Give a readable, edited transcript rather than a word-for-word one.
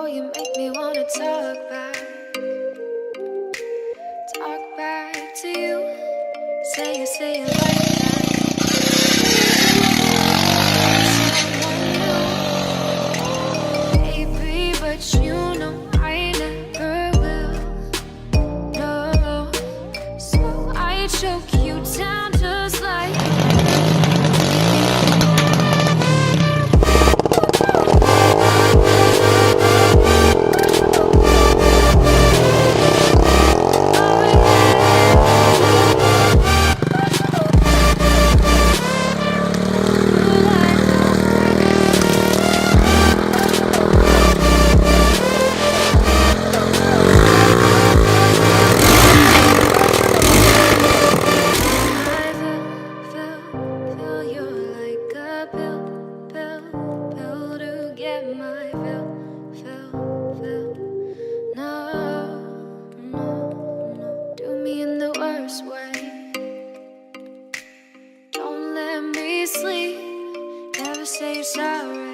you make me wanna talk back to you. Say it like that. Baby, but you know I never will. No, so I choke you down just like. Sleep, never say you're sorry.